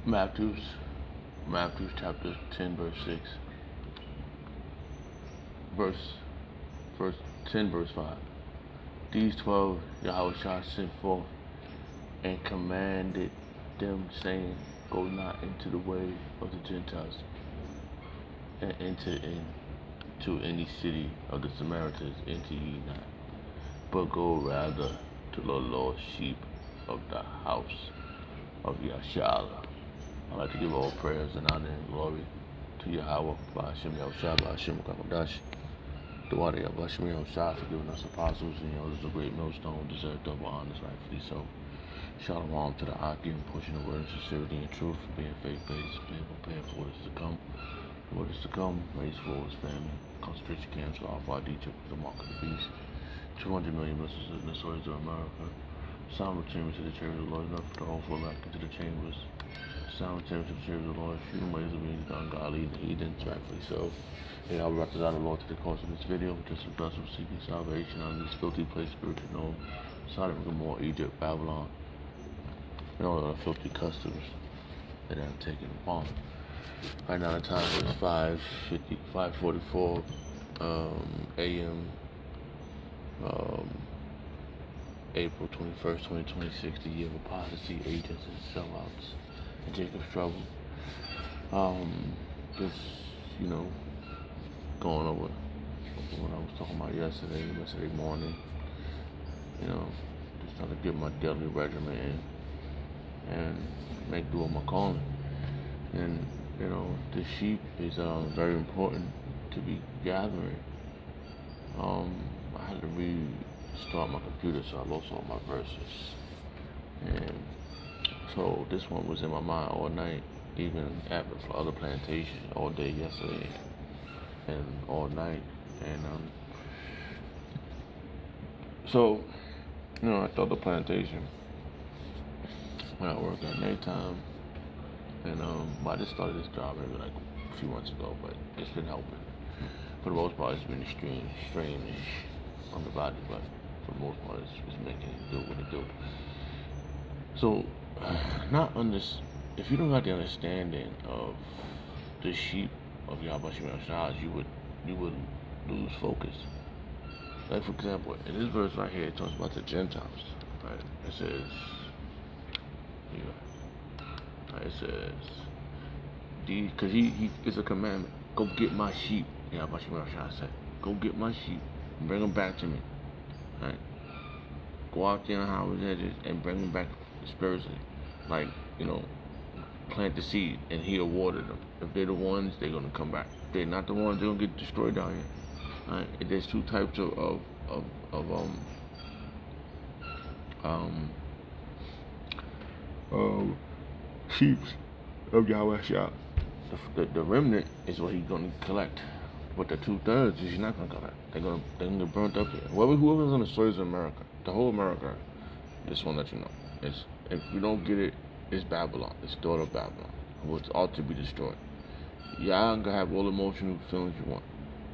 Matthews, Matthews chapter 10, verse 6, verse 10, verse 5. These 12 Yahushua sent forth and commanded them, saying, Go not into the way of the Gentiles, and enter into any city of the Samaritans, enter ye not, but go rather to the lost sheep of the house of Yahshua. I'd like to give all prayers and honor and glory to Yahweh, by Hashem Yahushua, by Hashem Kakodash, the water Yahweh Hashem Yahushua, for giving us apostles and elders a great millstone, deserve double honors, rightfully so. Shalom to the Akim, pushing the word of sincerity and truth, being faith-based, being prepared for what is to come. What is to come, raise for his family, concentration camps, Alpha Egypt, the mark of the beast, 200 million missiles in the soils of America, sound return to the chambers of the Lord, enough for the whole full back into the chambers, sound return to the chambers of the Lord, human ways of being ungodly and heathens, rightfully so. And I will represent the Lord to the course of this video, just a vessel seeking salvation on this filthy place, spiritual known, Sodom and Gomorrah, Egypt, Babylon, and all the filthy customs that I'm taking upon. Right now the time is 5:44 a.m. April 21st, 2026, the year of apostasy, agents, and sellouts, and Jacob's trouble. Just, going over what I was talking about yesterday morning, just trying to get my daily regimen in and make do with my calling. And, the sheep is very important to be gathering. I had to restart my computer, so I lost all my verses. And so this one was in my mind all night, even at the other plantation, all day yesterday and all night. And so, at the other plantation, when I work at nighttime, and I just started this job maybe like a few months ago, but it's been helping. For the most part, it's been strange on the body, but for the most part, it's making it do what it do. So, if you don't have the understanding of the sheep of Yahweh Shemashah, you would lose focus. Like, for example, in this verse right here, it talks about the Gentiles, right? It says, because he is a commandment. Go get my sheep. Yahweh Shemashah said, go get my sheep and bring them back to me. Right? Go out there on highways and hedges and bring them back spiritually. Like, plant the seed and he'll water them. If they're the ones, they're gonna come back. If they're not the ones, they're gonna get destroyed down here. Right? There's two types of sheep of Yahweh Shah. The remnant is what he's gonna collect. But the 2/3 is he's not gonna collect. They're gonna get burnt up here. Whoever's on the soils of America, the whole America, just wanna let you know. If you don't get it, it's Babylon. It's daughter of Babylon. What's ought to be destroyed. Y'all gonna have all the emotional feelings you want.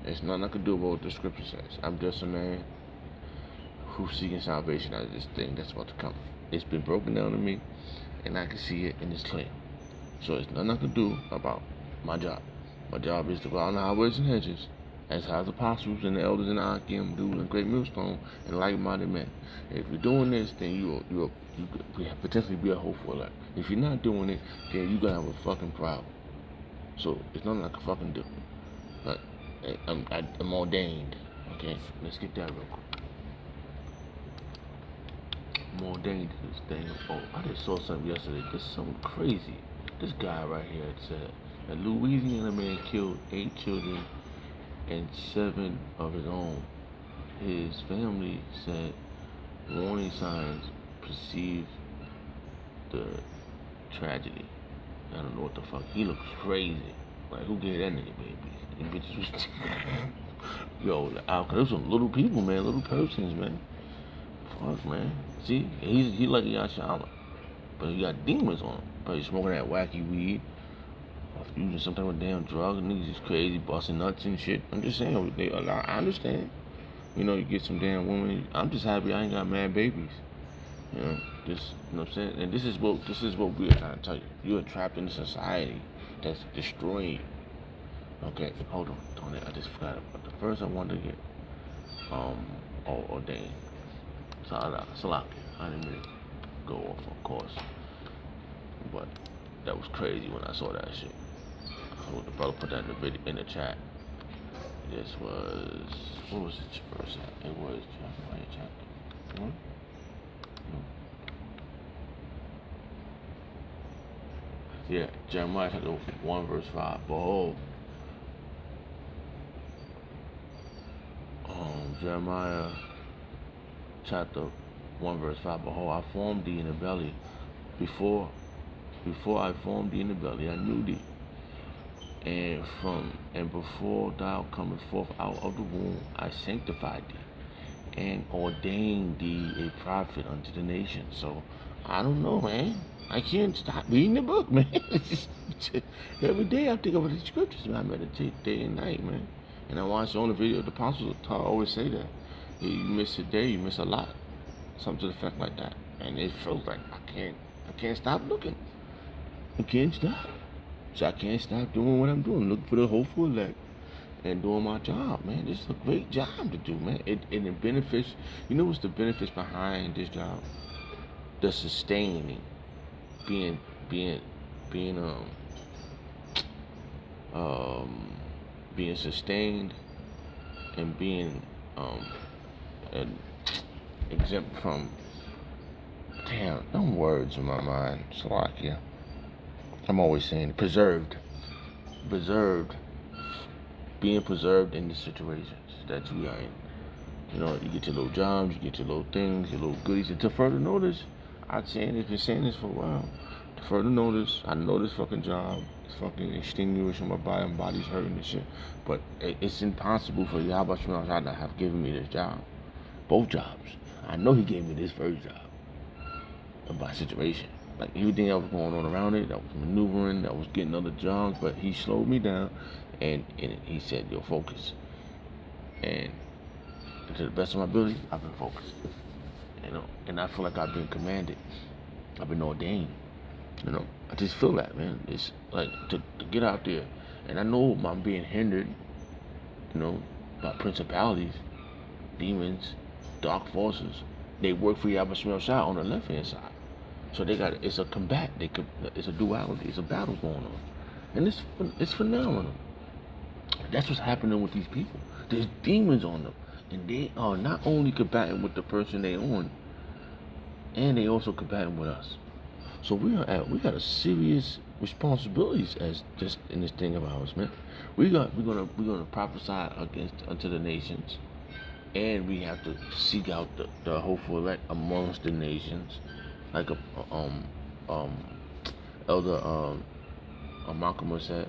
It's nothing I can do about what the scripture says. I'm just a man who's seeking salvation out of this thing that's about to come. It's been broken down to me, and I can see it, and it's clear. So it's nothing I can do about my job. My job is to go out on the highways and hedges, as has apostles and the elders in the Akim do in Great Millstone and like-minded men. If you're doing this, then you could potentially be a hopeful elect. If you're not doing it, then you're gonna have a fucking problem. So it's nothing I can fucking do. But I'm ordained. Okay, let's get that real quick. I'm ordained to this thing. Oh, I just saw something yesterday. There's something crazy. This guy right here said a Louisiana man killed 8 children and 7 of his own. His family said warning signs precede the tragedy. I don't know what the fuck. He looks crazy. Like, who gave that nigga babies? Them bitches was yo, cause there's some little people, man, little persons, man. Fuck, man. See, he like Yahshua, but he got demons on him. Probably smoking that wacky weed, using some type of damn drug. Niggas is crazy, busting nuts and shit. I'm just saying, I understand. You get some damn women. I'm just happy I ain't got mad babies. This, you know what I'm saying? And this is what we're trying to tell you. You're trapped in a society that's destroying you. Okay, hold on, Tony. I just forgot about the first I wanted to get ordained. Salaki. I didn't really go off, of course, but that was crazy when I saw that shit. So the brother put that in the video in the chat. This was, what was the verse at? It was Jeremiah chapter 1. Yeah, Jeremiah chapter 1 verse 5. Behold, Jeremiah chapter 1 verse 5. Behold, I formed thee in the belly. Before I formed thee in the belly, I knew thee. And before thou comest forth out of the womb, I sanctified thee and ordained thee a prophet unto the nations. So I don't know, man. I can't stop reading the book, man. Every day I think about the scriptures, man. I meditate day and night, man. And I watch on the video. The apostles always say that you miss a day, you miss a lot, something to the effect like that. And it feels like I can't stop looking. I can't stop. So I can't stop doing what I'm doing, looking for the hopeful elect and doing my job, man. This is a great job to do, man. And the benefits, you know what's the benefits behind this job? The sustaining, being sustained and being exempt from, damn, no words in my mind, Slovakia. I'm always saying preserved, being preserved in the situations that you are in. You know, you get your little jobs, you get your little things, your little goodies. And to further notice, I've been saying this for a while. To further notice, I know this fucking job is fucking extenuating my body, my body's hurting and shit. But it's impossible for Yahweh Shemel to have given me this job. Both jobs. I know he gave me this first job. By situation. Like everything that was going on around it, that was maneuvering, that was getting other jobs, but he slowed me down and he said, yo, focus. And to the best of my ability, I've been focused. You know, and I feel like I've been commanded. I've been ordained. You know, I just feel that, man. It's like to get out there. And I know I'm being hindered, you know, by principalities, demons, dark forces. They work for Yahweh Shemel Shah on the left hand side. So it's a combat. It's a duality. It's a battle going on, and it's phenomenal. That's what's happening with these people. There's demons on them, and they are not only combating with the person they on, and they also combating with us. So we got a serious responsibilities as just in this thing of ours, man. We're gonna prophesy unto the nations, and we have to seek out the hopeful elect amongst the nations. Like Elder Malcolm said,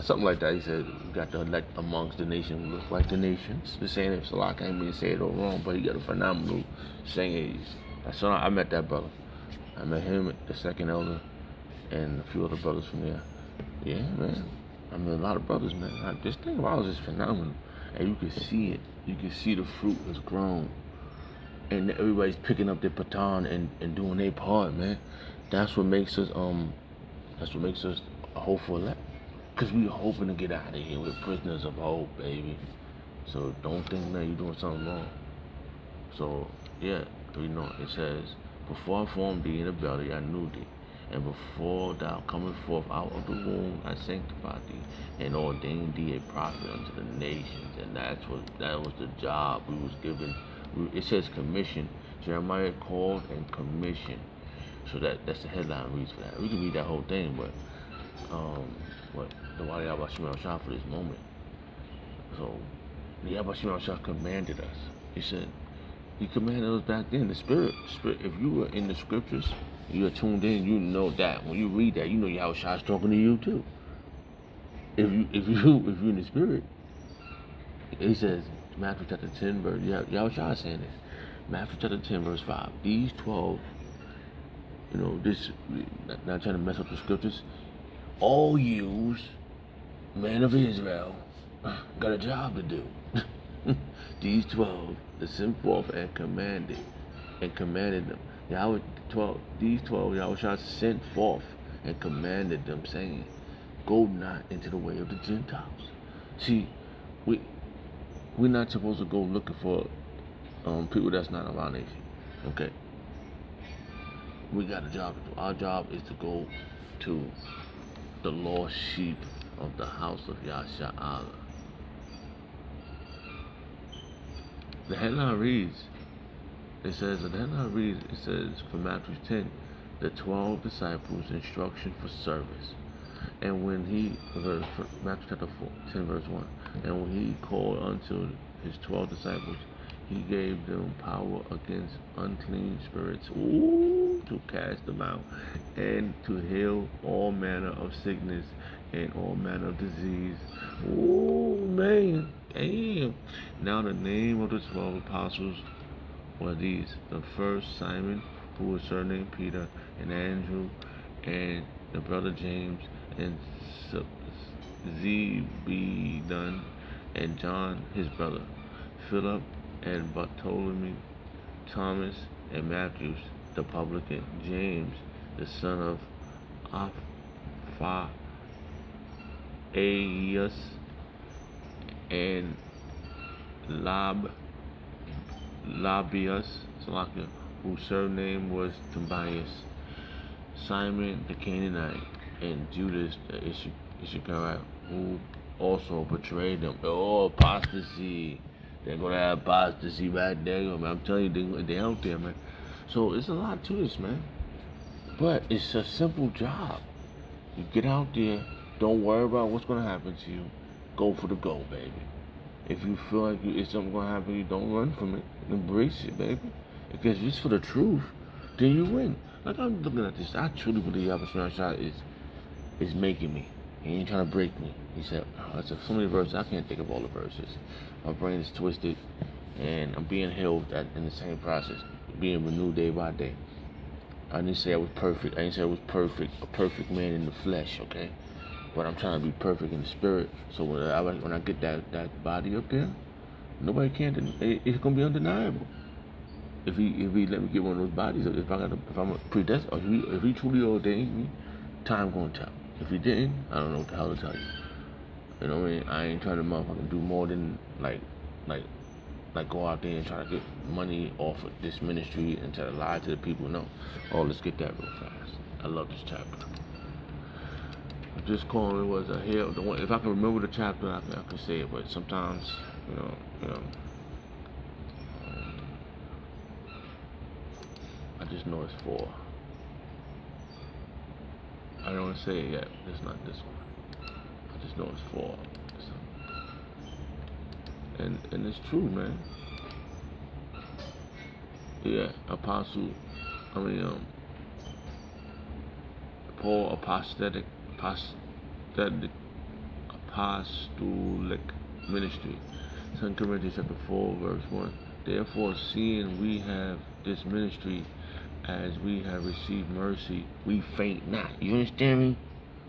something like that. He said, "We got to elect amongst the nations who look like the nations." The saying, if I can't even say it all wrong, but he got a phenomenal saying. So I met that brother. I met him, the second elder, and a few other brothers from there. Yeah, man. I met a lot of brothers, man. This thing about us is phenomenal, and you can see it. You can see the fruit has grown. And everybody's picking up their baton and doing their part, man. That's what makes us a hopeful elect. Cause we hoping to get out of here. We're prisoners of hope, baby. So don't think that you're doing something wrong. So yeah, you know, it says, before I formed thee in the belly, I knew thee. And before thou comest forth out of the womb, I sanctified thee and ordained thee a prophet unto the nations. And that was the job we was given. It says commission. Jeremiah called and commissioned. So that's the headline reads for that. We can read that whole thing, but the Wali Yahweh Shemel Shah for this moment. So the Yahweh Shemel Shah commanded us. He said he commanded us back then. The spirit. If you were in the scriptures, you are tuned in. You know that when you read that, you know Yahweh Shah is talking to you too. If you're in the spirit, he says. Matthew chapter 10 verse, Yahweh Shah is saying this. Matthew chapter 10 verse 5. These 12, you know, this, not trying to mess up the scriptures, all yous, men of Israel, got a job to do. These 12, the sent forth and commanded and commanded them. These 12 Yahushua sent forth and commanded them, saying, go not into the way of the Gentiles. See, we're not supposed to go looking for people that's not of our nation. Okay? We got a job to do. Our job is to go to the lost sheep of the house of Yahshua Allah. The headline reads, it says for Matthew 10, the 12 disciples' instruction for service. And when Matthew chapter 10 verse 1, and when he called unto his 12 disciples, he gave them power against unclean spirits, to cast them out, and to heal all manner of sickness and all manner of disease. Man, damn. Now the name of the 12 apostles were these: the first Simon, who was surnamed Peter, and Andrew, and the brother James, and Zebedee, and John his brother, Philip, and Bartholomew, Thomas, and Matthew the publican, James the son of Alphaeus, and Labius, whose surname was Tobias, Simon the Canaanite, and Judas the Iscariot, who also betrayed them. Apostasy. They're gonna have apostasy right there, man. I'm telling you, they out there, man. So it's a lot to this, man. But it's a simple job. You get out there, don't worry about what's gonna happen to you. Go for the goal, baby. If you feel like it's something gonna happen to you, don't run from it. Embrace it, baby. Because if it's for the truth, then you win. Like, I'm looking at this, I truly believe Yahweh is making me. He ain't trying to break me. He said, that's so many verses, I can't think of all the verses. My brain is twisted, and I'm being healed in the same process, being renewed day by day. I didn't say I was perfect. I didn't say I was perfect, a perfect man in the flesh, okay? But I'm trying to be perfect in the spirit. So when I get that body up there, nobody can. It's gonna be undeniable. If he let me get one of those bodies, if I'm a predestined, or if he truly ordained me, time gonna tell. If he didn't, I don't know what the hell to tell you. You know what I mean? I ain't trying to motherfucking do more than like go out there and try to get money off of this ministry and try to lie to the people. No. Oh, let's get that real fast. I love this chapter. This calling was a hell. The one, if I can remember the chapter, I can say it. But sometimes, you know, I just know it's 4. I don't want to say it yet. It's not this one. I just know it's 4. And it's true, man. Yeah, Paul, apostolic ministry. 2 Corinthians chapter 4, verse 1. Therefore, seeing we have this ministry, as we have received mercy, we faint not. You understand me?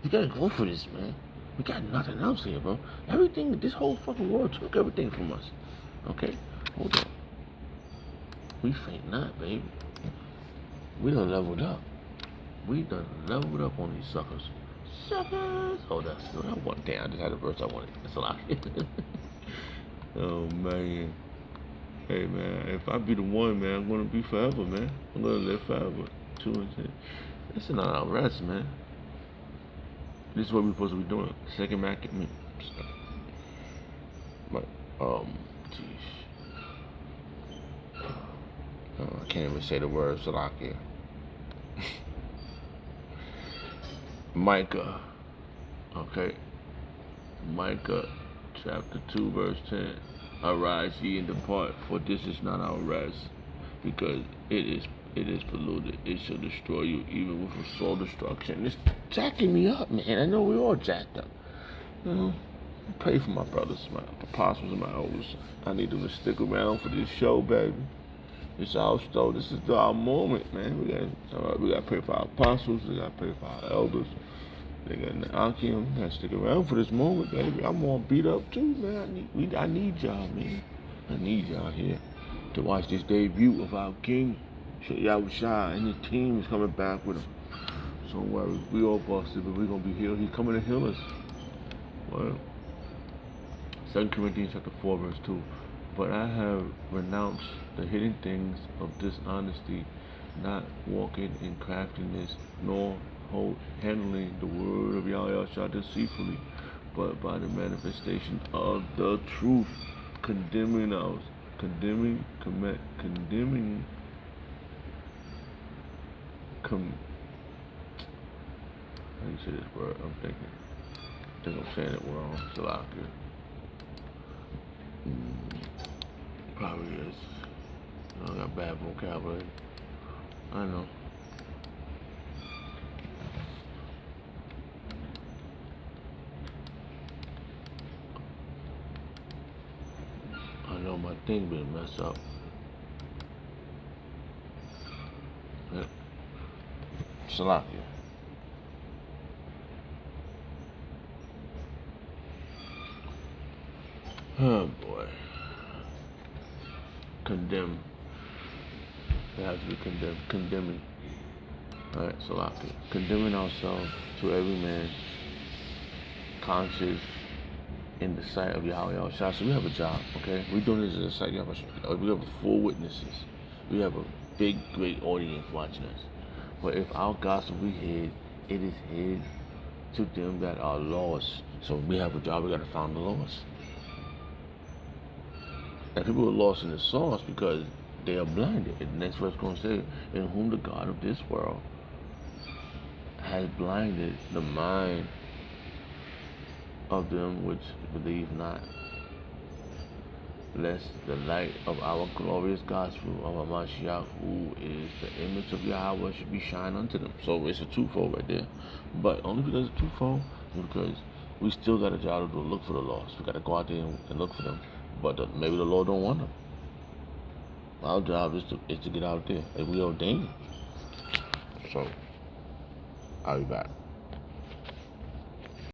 You gotta go for this, man. We got nothing else here, bro. Everything, this whole fucking world took everything from us. Okay? Hold on. We faint not, baby. We done leveled up. We done leveled up on these suckers. Suckers! Hold up. That one thing. I just had a verse I wanted. That's a lot. Oh, man. Hey, man. If I be the one, man, I'm gonna be forever, man. I'm gonna live forever. 2 and 10. This is not our rest, man. This is what we're supposed to be doing. Second Mackie. But, jeez. I can't even say the word Salakia. Micah. Okay. Micah chapter 2, verse 10. Arise ye and depart, for this is not our rest, because it is polluted. It shall destroy you, even with a soul destruction. It's jacking me up, man. I know we all jacked up. You know, pray for my brothers, my apostles, and my elders. I need them to stick around for this show, baby. It's our show. This is our moment, man. We got to pray for our apostles. We got to pray for our elders. They got the Akim. We got to stick around for this moment, baby. I'm all beat up too, man. I need y'all, man. I need y'all here to watch this debut of our King. Yahusha and the team is coming back with him. So don't worry, we all busted, but we're gonna be healed. He's coming to heal us. Well, 2 Corinthians chapter 4, verse 2. But I have renounced the hidden things of dishonesty, not walking in craftiness, nor handling the word of Yahweh deceitfully, but by the manifestation of the truth, condemning us, condemning, how do you say this word? I think I'm saying it wrong. Salakia. Probably is. I got bad vocabulary. I know. I know my thing been messed up. Yeah. Salakia. Oh boy. Condemn. It has to be condemned. Condemning. Alright, Salakia. Condemning ourselves to every man conscious in the sight of Yahweh. So we have a job, okay? We're doing this as a sight of Yahweh. We have 4 witnesses. We have a big, great audience watching us. But if our gospel be hid, it is hid to them that are lost. So we have a job, we gotta find the lost. And people are lost in the sauce because they are blinded. And the next verse is going to say, in whom the God of this world has blinded the mind of them which believe not, lest the light of our glorious gospel of Hamashiach, who is the image of Yahweh, should be shine unto them. So it's a twofold right there. But only because it's twofold, because we still got a job to do, look for the lost. We got to go out there and look for them. But maybe the Lord don't want them. Our job is to get out there, and we ordained. So I'll be back.